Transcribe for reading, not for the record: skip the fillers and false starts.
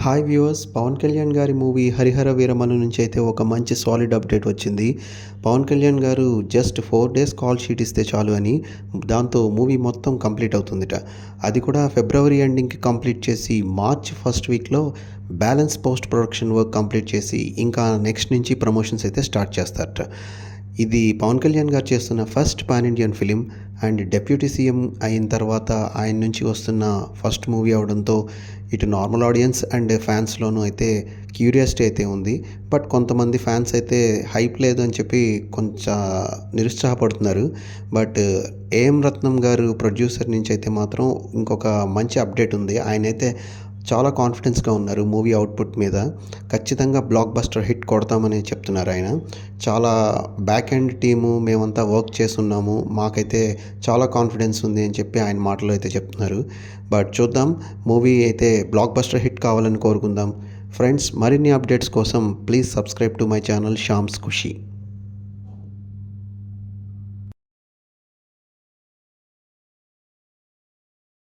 Hi viewers, Pawan Kalyan గారి movie 'Harihara Veeramallu' నుంచి అయితే ఒక మంచి సాలిడ్ అప్డేట్ వచ్చింది. పవన్ కళ్యాణ్ గారు జస్ట్ 4 డేస్ కాల్ షీట్ ఇస్తే చాలు అని, దాంతో మూవీ మొత్తం కంప్లీట్ అవుతుందిట. అది కూడా ఫిబ్రవరి ఎండింగ్‌కి కంప్లీట్ చేసి మార్చ్ ఫస్ట్ వీక్‌లో balance post production work complete చేసి ఇంకా నెక్స్ట్ నుంచి ప్రమోషన్స్ అయితే స్టార్ట్ చేస్తారట. ఇది పవన్ కళ్యాణ్ గారు చేస్తున్న first pan Indian film and deputy CM అయిన తర్వాత ఆయన నుంచి వస్తున్న ఫస్ట్ మూవీ అవడంతో ఇటు నార్మల్ ఆడియన్స్ అండ్ ఫ్యాన్స్‌లోనూ అయితే క్యూరియాసిటీ అయితే ఉంది. బట్ కొంతమంది ఫ్యాన్స్ అయితే హైప్ లేదు అని చెప్పి కొంచెం నిరుత్సాహపడుతున్నారు. బట్ ఏఎం రత్నం గారు ప్రొడ్యూసర్ నుంచి అయితే మాత్రం ఇంకొక మంచి అప్డేట్ ఉంది. ఆయనైతే చాలా కాన్ఫిడెన్స్‌గా ఉన్నారు మూవీ అవుట్‌పుట్ మీద. ఖచ్చితంగా బ్లాక్ బస్టర్ హిట్ కొడతామని చెప్తున్నారు ఆయన. చాలా బ్యాక్ ఎండ్ టీము మేమంతా వర్క్ చేసున్నాము. మాకైతే చాలా కాన్ఫిడెన్స్ ఉంది అని చెప్పి ఆయన మాటల్లో అయితే చెప్తున్నారు. బట్ చూద్దాం, మూవీ అయితే బ్లాక్ బస్టర్ హిట్ కావాలని కోరుకుందాం. ఫ్రెండ్స్, మరిన్ని అప్డేట్స్ కోసం please subscribe to my channel Shyams Kushi.